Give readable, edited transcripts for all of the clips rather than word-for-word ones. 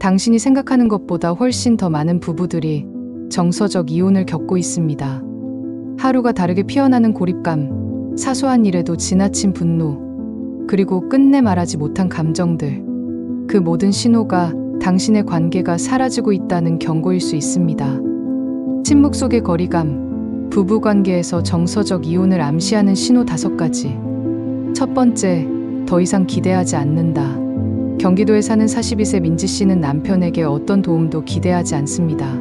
당신이 생각하는 것보다 훨씬 더 많은 부부들이 정서적 이혼을 겪고 있습니다. 하루가 다르게 피어나는 고립감, 사소한 일에도 지나친 분노, 그리고 끝내 말하지 못한 감정들. 그 모든 신호가 당신의 관계가 사라지고 있다는 경고일 수 있습니다. 침묵 속의 거리감, 부부관계에서 정서적 이혼을 암시하는 신호 5가지. 첫 번째, 더 이상 기대하지 않는다. 경기도에 사는 42세 민지 씨는 남편에게 어떤 도움도 기대하지 않습니다.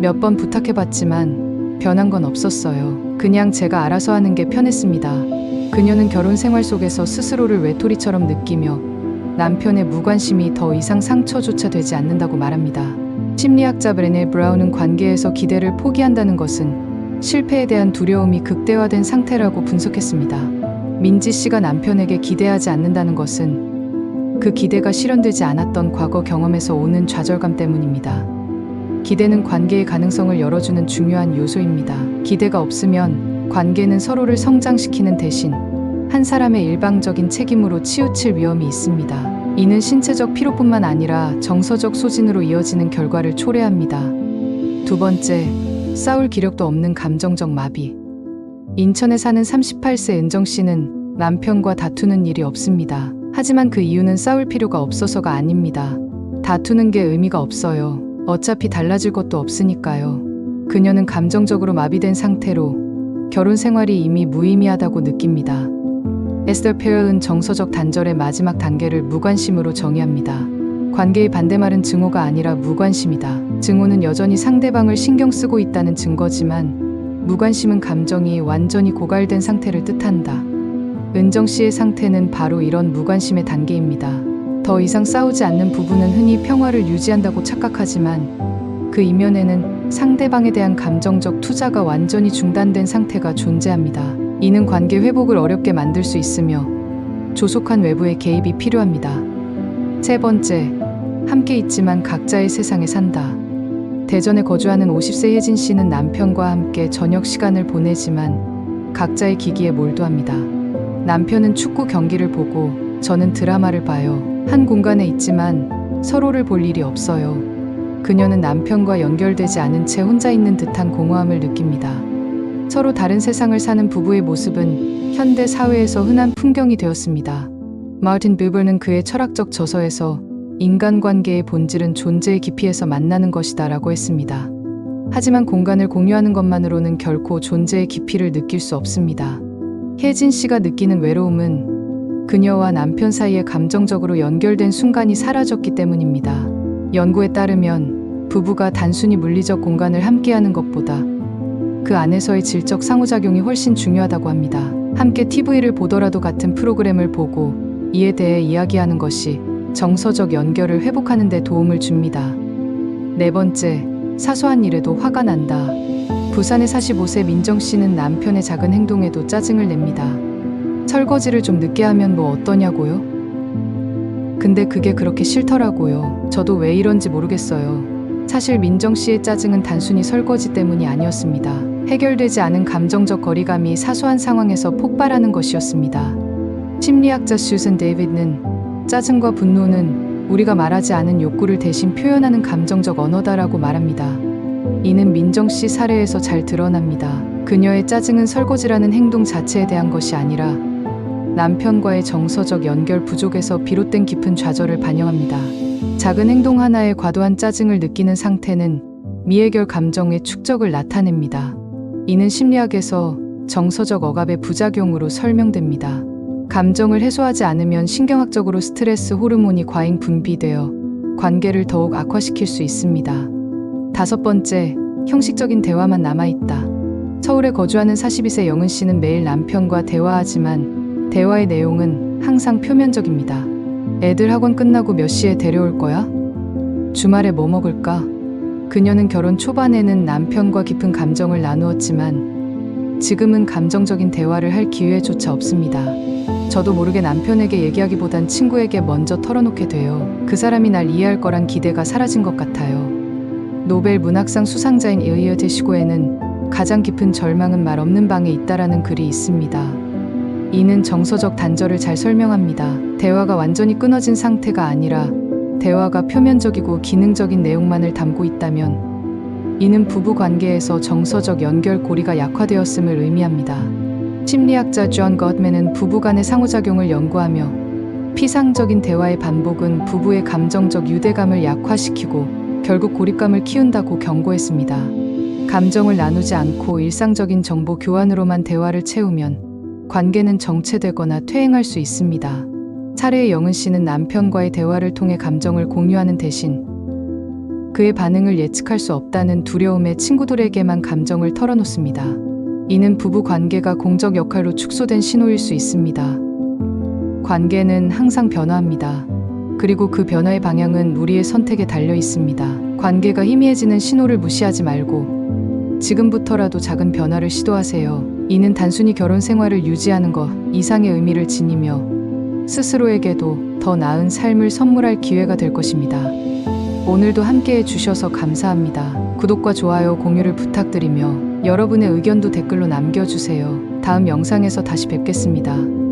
몇 번 부탁해봤지만 변한 건 없었어요. 그냥 제가 알아서 하는 게 편했습니다. 그녀는 결혼 생활 속에서 스스로를 외톨이처럼 느끼며 남편의 무관심이 더 이상 상처조차 되지 않는다고 말합니다. 심리학자 브레네 브라운은 관계에서 기대를 포기한다는 것은 실패에 대한 두려움이 극대화된 상태라고 분석했습니다. 민지 씨가 남편에게 기대하지 않는다는 것은 그 기대가 실현되지 않았던 과거 경험에서 오는 좌절감 때문입니다. 기대는 관계의 가능성을 열어주는 중요한 요소입니다. 기대가 없으면 관계는 서로를 성장시키는 대신 한 사람의 일방적인 책임으로 치우칠 위험이 있습니다. 이는 신체적 피로뿐만 아니라 정서적 소진으로 이어지는 결과를 초래합니다. 두 번째, 싸울 기력도 없는 감정적 마비. 인천에 사는 38세 은정 씨는 남편과 다투는 일이 없습니다. 하지만 그 이유는 싸울 필요가 없어서가 아닙니다. 다투는 게 의미가 없어요. 어차피 달라질 것도 없으니까요. 그녀는 감정적으로 마비된 상태로 결혼 생활이 이미 무의미하다고 느낍니다. 에스더 페럴은 정서적 단절의 마지막 단계를 무관심으로 정의합니다. 관계의 반대말은 증오가 아니라 무관심이다. 증오는 여전히 상대방을 신경 쓰고 있다는 증거지만 무관심은 감정이 완전히 고갈된 상태를 뜻한다. 은정 씨의 상태는 바로 이런 무관심의 단계입니다. 더 이상 싸우지 않는 부부는 흔히 평화를 유지한다고 착각하지만 그 이면에는 상대방에 대한 감정적 투자가 완전히 중단된 상태가 존재합니다. 이는 관계 회복을 어렵게 만들 수 있으며 조속한 외부의 개입이 필요합니다. 세 번째, 함께 있지만 각자의 세상에 산다. 대전에 거주하는 50세 혜진 씨는 남편과 함께 저녁 시간을 보내지만 각자의 기기에 몰두합니다. 남편은 축구 경기를 보고 저는 드라마를 봐요. 한 공간에 있지만 서로를 볼 일이 없어요. 그녀는 남편과 연결되지 않은 채 혼자 있는 듯한 공허함을 느낍니다. 서로 다른 세상을 사는 부부의 모습은 현대 사회에서 흔한 풍경이 되었습니다. 마르틴 부버는 그의 철학적 저서에서 인간관계의 본질은 존재의 깊이에서 만나는 것이다 라고 했습니다. 하지만 공간을 공유하는 것만으로는 결코 존재의 깊이를 느낄 수 없습니다. 혜진 씨가 느끼는 외로움은 그녀와 남편 사이에 감정적으로 연결된 순간이 사라졌기 때문입니다. 연구에 따르면 부부가 단순히 물리적 공간을 함께하는 것보다 그 안에서의 질적 상호작용이 훨씬 중요하다고 합니다. 함께 TV를 보더라도 같은 프로그램을 보고 이에 대해 이야기하는 것이 정서적 연결을 회복하는 데 도움을 줍니다. 네 번째, 사소한 일에도 화가 난다. 부산의 45세 민정 씨는 남편의 작은 행동에도 짜증을 냅니다. 설거지를 좀 늦게 하면 뭐 어떠냐고요? 근데 그게 그렇게 싫더라고요. 저도 왜 이런지 모르겠어요. 사실 민정 씨의 짜증은 단순히 설거지 때문이 아니었습니다. 해결되지 않은 감정적 거리감이 사소한 상황에서 폭발하는 것이었습니다. 심리학자 슈슨 데이비드는 짜증과 분노는 우리가 말하지 않은 욕구를 대신 표현하는 감정적 언어다라고 말합니다. 이는 민정 씨 사례에서 잘 드러납니다. 그녀의 짜증은 설거지라는 행동 자체에 대한 것이 아니라 남편과의 정서적 연결 부족에서 비롯된 깊은 좌절을 반영합니다. 작은 행동 하나에 과도한 짜증을 느끼는 상태는 미해결 감정의 축적을 나타냅니다. 이는 심리학에서 정서적 억압의 부작용으로 설명됩니다. 감정을 해소하지 않으면 신경학적으로 스트레스 호르몬이 과잉 분비되어 관계를 더욱 악화시킬 수 있습니다. 다섯 번째, 형식적인 대화만 남아있다. 서울에 거주하는 42세 영은 씨는 매일 남편과 대화하지만 대화의 내용은 항상 표면적입니다. 애들 학원 끝나고 몇 시에 데려올 거야? 주말에 뭐 먹을까? 그녀는 결혼 초반에는 남편과 깊은 감정을 나누었지만 지금은 감정적인 대화를 할 기회조차 없습니다. 저도 모르게 남편에게 얘기하기보단 친구에게 먼저 털어놓게 돼요. 그 사람이 날 이해할 거란 기대가 사라진 것 같아요. 노벨 문학상 수상자인 일리엇 에시고에는 가장 깊은 절망은 말 없는 방에 있다라는 글이 있습니다. 이는 정서적 단절을 잘 설명합니다. 대화가 완전히 끊어진 상태가 아니라 대화가 표면적이고 기능적인 내용만을 담고 있다면 이는 부부 관계에서 정서적 연결고리가 약화되었음을 의미합니다. 심리학자 존 겉맨은 부부간의 상호작용을 연구하며 피상적인 대화의 반복은 부부의 감정적 유대감을 약화시키고 결국 고립감을 키운다고 경고했습니다. 감정을 나누지 않고 일상적인 정보 교환으로만 대화를 채우면 관계는 정체되거나 퇴행할 수 있습니다. 사례의 영은 씨는 남편과의 대화를 통해 감정을 공유하는 대신 그의 반응을 예측할 수 없다는 두려움에 친구들에게만 감정을 털어놓습니다. 이는 부부 관계가 공적 역할로 축소된 신호일 수 있습니다. 관계는 항상 변화합니다. 그리고 그 변화의 방향은 우리의 선택에 달려 있습니다. 관계가 희미해지는 신호를 무시하지 말고 지금부터라도 작은 변화를 시도하세요. 이는 단순히 결혼 생활을 유지하는 것 이상의 의미를 지니며 스스로에게도 더 나은 삶을 선물할 기회가 될 것입니다. 오늘도 함께해 주셔서 감사합니다. 구독과 좋아요, 공유를 부탁드리며 여러분의 의견도 댓글로 남겨주세요. 다음 영상에서 다시 뵙겠습니다.